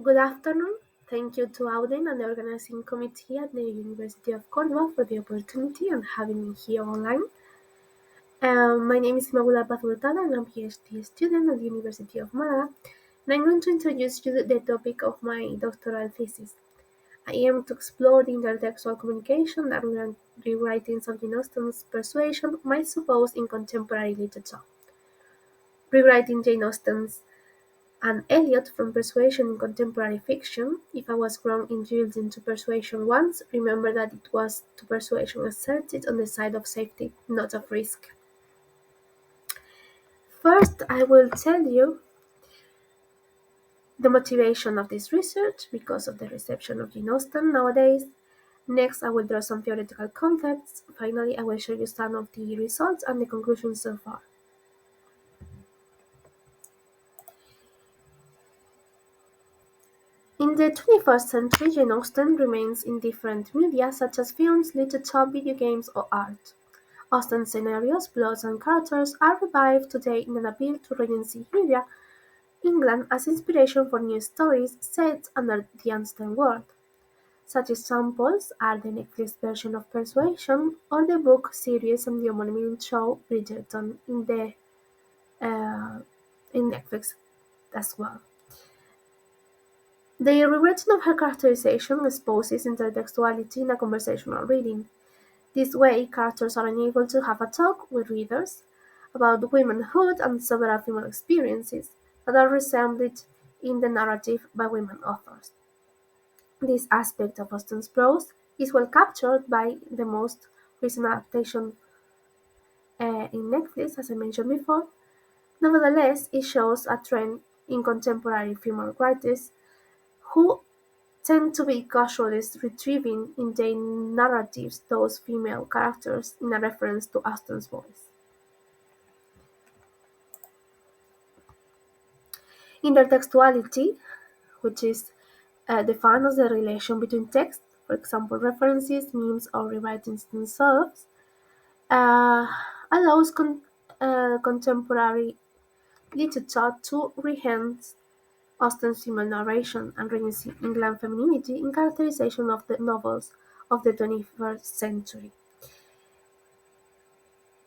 Good afternoon. Thank you to Austen and the organizing committee at the University of Cornwall for the opportunity and having me here online. My name is Inmaculada Hurtado and I'm a PhD student at the University of Malaga. And I'm going to introduce you to the topic of my doctoral thesis. I aim to explore the intertextual communication that rewritings of Jane Austen's Persuasion might suppose in contemporary literature. Rewriting Jane Austen's and Elliot from Persuasion in contemporary fiction. If I was wrong in yielding to Persuasion once, remember that it was to Persuasion exerted on the side of safety, not of risk. First, I will tell you the motivation of this research because of the reception of Jane Austen nowadays. Next, I will draw some theoretical concepts. Finally, I will show you some of the results and the conclusions so far. In the 21st century, Jane Austen remains in different media such as films, literature, video games, or art. Austen's scenarios, plots, and characters are revived today in an appeal to Regency era England as inspiration for new stories set under the Austen world. Such examples are the Netflix version of Persuasion or the book series and the homonymic show Bridgerton uh, in Netflix as well. The rewriting of her characterization exposes intertextuality in a conversational reading. This way, characters are unable to have a talk with readers about womanhood and several female experiences that are resembled in the narrative by women authors. This aspect of Austen's prose is well captured by the most recent adaptation in Netflix, as I mentioned before. Nevertheless, it shows a trend in contemporary female writers who tend to be casually retrieving in their narratives those female characters in a reference to Austen's voice. Intertextuality, which is defined as the relation between text, for example, references, memes, or rewritings themselves, uh, allows contemporary literature to reenhance Austen's female narration and Regency England femininity in characterization of the novels of the 21st century.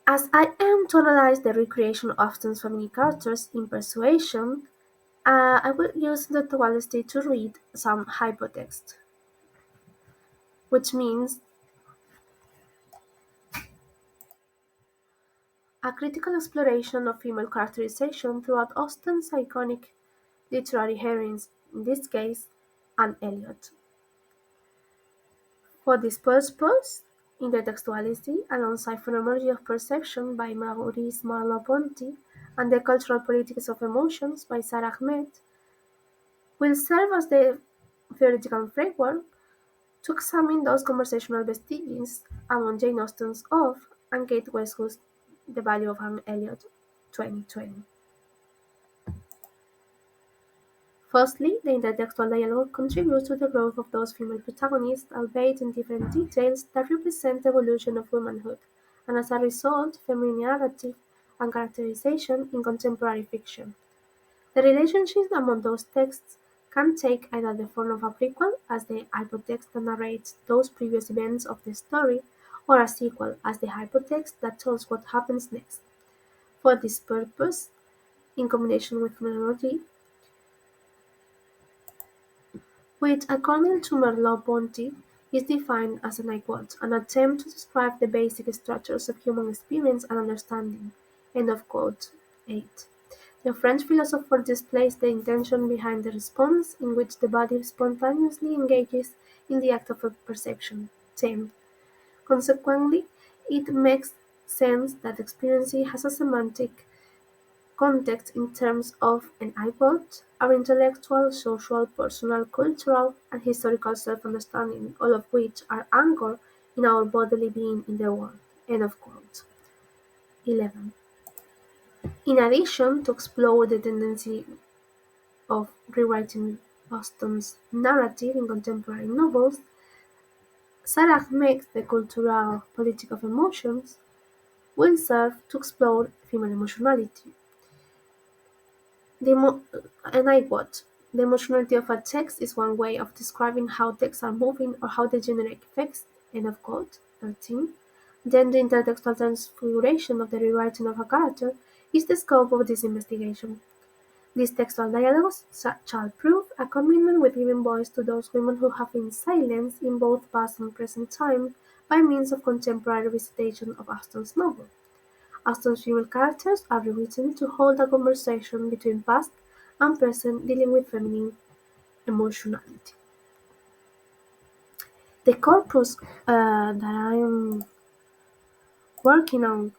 As I am to analyze the recreation of Austen's feminine characters in Persuasion, I will use the duality to read some hypotext, which means a critical exploration of female characterization throughout Austen's iconic literary heroines, in this case, Anne Elliot. For this purpose, intertextuality, alongside phenomenology of perception by Maurice Merleau-Ponty and the cultural politics of emotions by Sarah Ahmed, will serve as the theoretical framework to examine those conversational vestiges among Jane Austen's of and Kate Westwood's The Value of Anne Elliot, 2020. Firstly, the intertextual dialogue contributes to the growth of those female protagonists, albeit in different details, that represent the evolution of womanhood, and as a result, feminine narrative and characterization in contemporary fiction. The relationships among those texts can take either the form of a prequel, as the hypotext that narrates those previous events of the story, or a sequel, as the hypotext that tells what happens next. For this purpose, in combination with phenomenology, which, according to Merleau-Ponty, is defined as an attempt to describe the basic structures of human experience and understanding. End of quote 8. The French philosopher displays the intention behind the response, in which the body spontaneously engages in the act of perception. 10. Consequently, it makes sense that experience has a semantic context in terms of an "I-Vote", our intellectual, social, personal, cultural, and historical self-understanding, all of which are anchored in our bodily being in the world. End of quote. 11. In addition, to explore the tendency of rewriting Austen's narrative in contemporary novels, Sarah makes the cultural politic of emotions will serve to explore female emotionality. The and I quote, The emotionality of a text is one way of describing how texts are moving or how they generate effects. End of quote. 13. Then the intertextual transfiguration of the rewriting of a character is the scope of this investigation. These textual dialogues shall prove a commitment with giving voice to those women who have been silenced in both past and present time by means of contemporary recitation of Austen's novel. Austen's female characters are rewritten to hold a conversation between past and present dealing with feminine emotionality. The corpus that I'm working on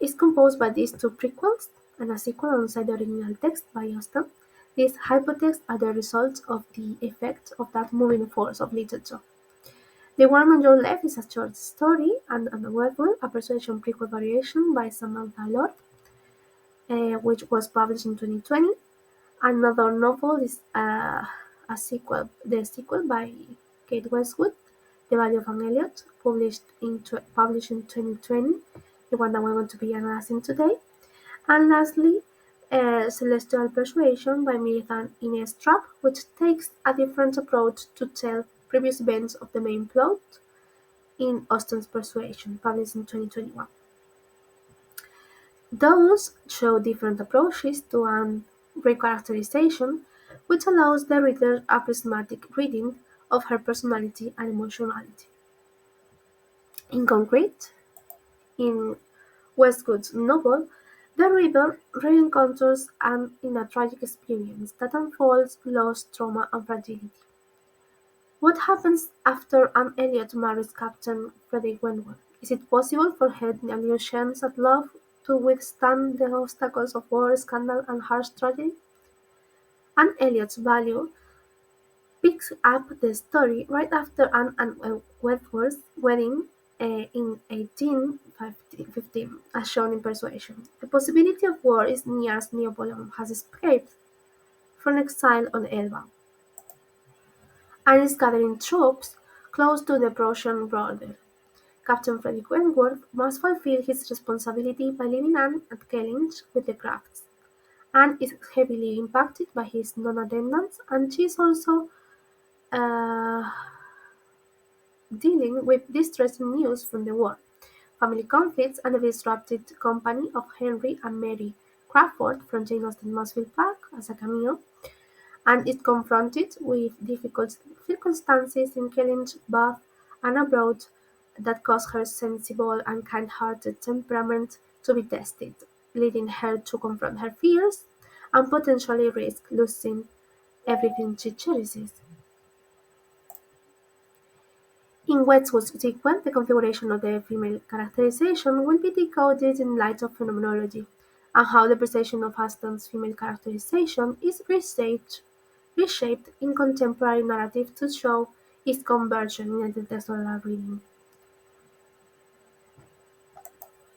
is composed by these two prequels and a sequel alongside the original text by Austen. These hypertexts are the result of the effect of that moving force of literature. The one on your left is a short story, and on the right one, a Persuasion prequel variation by Samantha Lord, which was published in 2020. Another novel is a sequel, the sequel by Kate Westwood, The Value of an Elliot, published in 2020, the one that we're going to be analyzing today. And lastly, Celestial Persuasion by Millicent Ines Trapp, which takes a different approach to tell previous events of the main plot in Austen's Persuasion, published in 2021. Those show different approaches to an recharacterization, which allows the reader a prismatic reading of her personality and emotionality. In concrete, in Westwood's novel, the reader re-encounters in a tragic experience that unfolds loss, trauma, and fragility. What happens after Anne Elliot marries Captain Frederick Wentworth? Is it possible for her a new chance at love to withstand the obstacles of war, scandal, and harsh tragedy? Anne Elliot's value picks up the story right after Anne and Wentworth's wedding in 1815, as shown in Persuasion. The possibility of war is near as Napoleon has escaped from exile on Elba and is gathering troops close to the Prussian border. Captain Frederick Wentworth must fulfill his responsibility by leaving Anne at Kellynch with the Crafts. Anne is heavily impacted by his non-attendance, and she is also uh, dealing with distressing news from the war, family conflicts, and the disrupted company of Henry and Mary Crawford from Jane Austen Mansfield Park as a cameo, and is confronted with difficult circumstances in Kellynch, Bath, and abroad that cause her sensible and kind-hearted temperament to be tested, leading her to confront her fears and potentially risk losing everything she cherishes. In Westwood's sequel, the configuration of the female characterization will be decoded in light of phenomenology, and how the perception of Austen's female characterization is reshaped in contemporary narrative to show its conversion in the textual reading.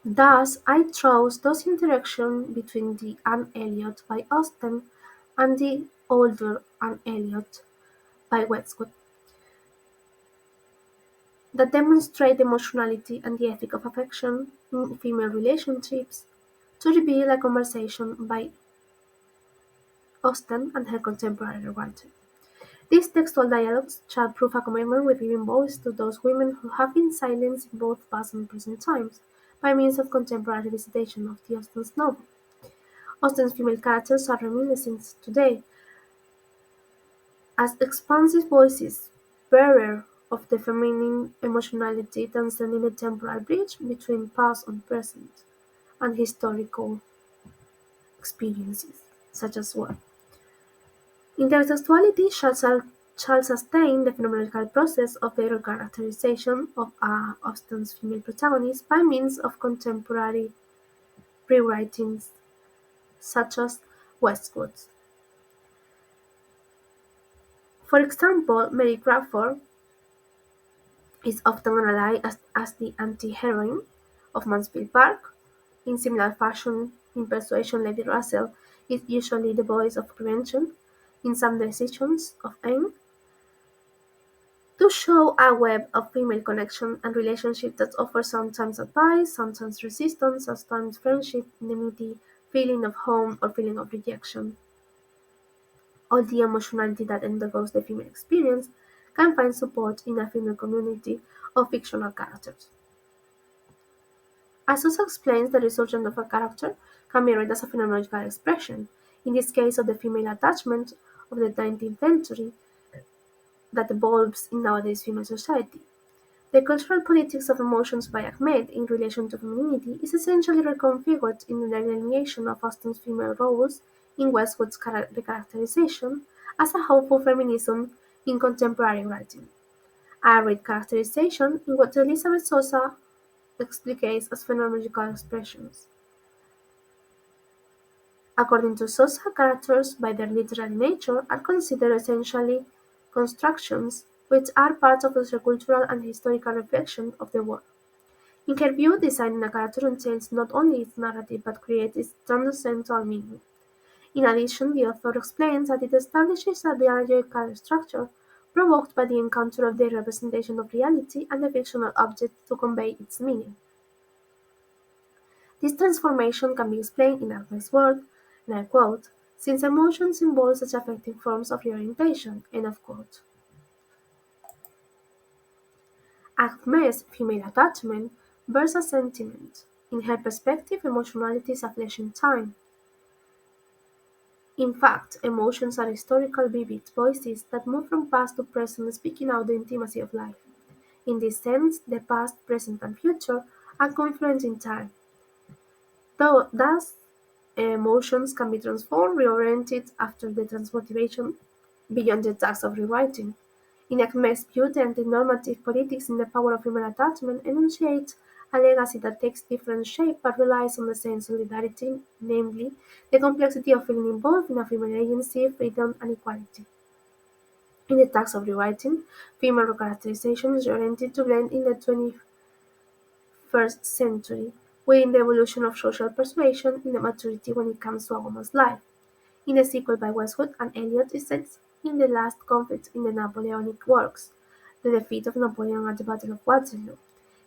Thus, I chose those interactions between the Anne Elliot by Austen and the older Anne Elliot by Westwood that demonstrate the emotionality and the ethic of affection in female relationships to reveal a conversation by Austen and her contemporary writer. These textual dialogues shall prove a commitment with giving voice to those women who have been silenced in both past and present times by means of contemporary recitation of the Austen's novel. Austen's female characters are reminiscent today as expansive voices, bearer of the feminine emotionality transcending the temporal bridge between past and present, and historical experiences, such as war. Intertextuality shall sustain the phenomenological process of the characterization of Austen's female protagonist by means of contemporary rewritings, such as Westwood's. For example, Mary Crawford is often analyzed as the anti-heroine of Mansfield Park. In similar fashion, in Persuasion, Lady Russell is usually the voice of prevention in some decisions of Anne, to show a web of female connection and relationships that offer sometimes advice, sometimes resistance, sometimes friendship, enmity, feeling of home or feeling of rejection, or the emotionality that undergoes the female experience, can find support in a female community of fictional characters. As also explains, the resurgence of a character can be read as a phenomenological expression, in this case of the female attachment of the 19th century, that evolves in nowadays female society. The cultural politics of emotions by Ahmed in relation to femininity is essentially reconfigured in the delineation of Austen's female roles in Westwood's recharacterization as a hopeful feminism in contemporary writing, a recharacterization in what Elizabeth Sosa explicates as phenomenological expressions. According to Sosa, characters, by their literary nature, are considered essentially constructions which are part of the sociocultural and historical reflection of the world. In her view, designing a character entails not only its narrative but creates its transcendental meaning. In addition, the author explains that it establishes a dialogical structure provoked by the encounter of the representation of reality and the fictional object to convey its meaning. This transformation can be explained in Agnes' work, and I quote, "Since emotions involve such affecting forms of reorientation." End of quote. Agnes' female attachment bears a sentiment. In her perspective, emotionality is a flesh in time. In fact, emotions are historical vivid voices that move from past to present, speaking out the intimacy of life. In this sense, the past, present, and future are confluent in time. Thus, emotions can be transformed, reoriented after the transmotivation beyond the task of rewriting. In Acme's view, the anti-normative politics in the power of female attachment enunciates a legacy that takes different shape but relies on the same solidarity, namely, the complexity of feeling involved in a female agency, freedom, and equality. In the task of rewriting, female characterization is oriented to blend in the 21st century, within the evolution of social persuasion in the maturity when it comes to a woman's life. In the sequel by Westwood and Elliot is set in the last conflict in the Napoleonic Wars, the defeat of Napoleon at the Battle of Waterloo.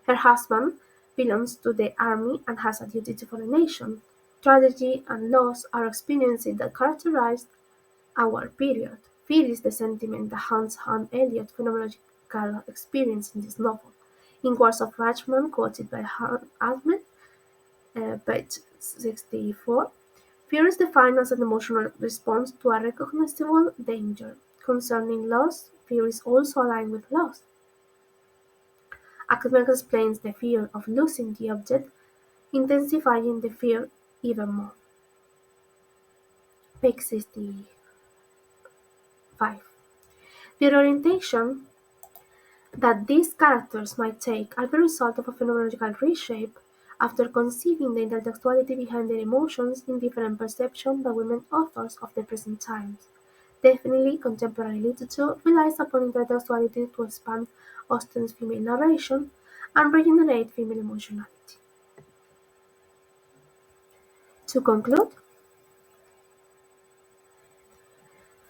Her husband belongs to the army and has a duty for the nation. Tragedy and loss are experiences that characterize our period. Fear is the sentiment that haunts Elliot's phenomenological experience in this novel. In Words of Rashman, quoted by Ahmed, page 64, fear is defined as an emotional response to a recognizable danger. Concerning loss, fear is also aligned with loss. Academic explains the fear of losing the object, intensifying the fear even more. Page 65. The orientation that these characters might take are the result of a phenomenological reshape after conceiving the intertextuality behind their emotions in different perception by women authors of the present times. Definitely, contemporary literature relies upon intertextuality to expand Austen's female narration and regenerate female emotionality. To conclude,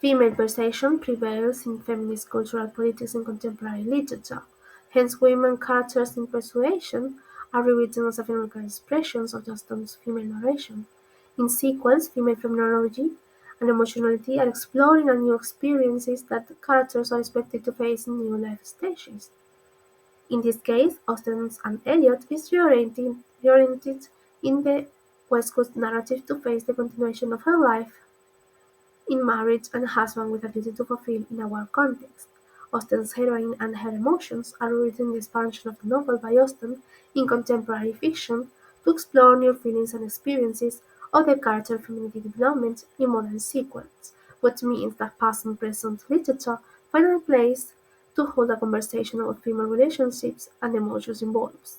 female perception prevails in feminist cultural politics and contemporary literature. Hence, women characters in Persuasion are rewritten as phenomenological expressions of Austen's female narration. In sequels, female phenomenology and emotionality are explored in new experiences that characters are expected to face in new life stages. In this case, Austen's and Elliot is reoriented in the West Coast narrative to face the continuation of her life in marriage and a husband with a duty to fulfill in a war context. Austen's heroine and her emotions are rooted in the expansion of the novel by Austen in contemporary fiction to explore new feelings and experiences of the character femininity development in modern sequels, which means that past and present literature find a place to hold a conversation about female relationships and emotions involved.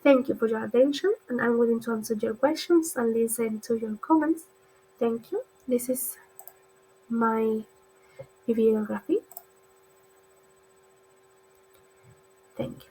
Thank you for your attention, and I'm willing to answer your questions and listen to your comments. Thank you. This is my bibliography. Thank you.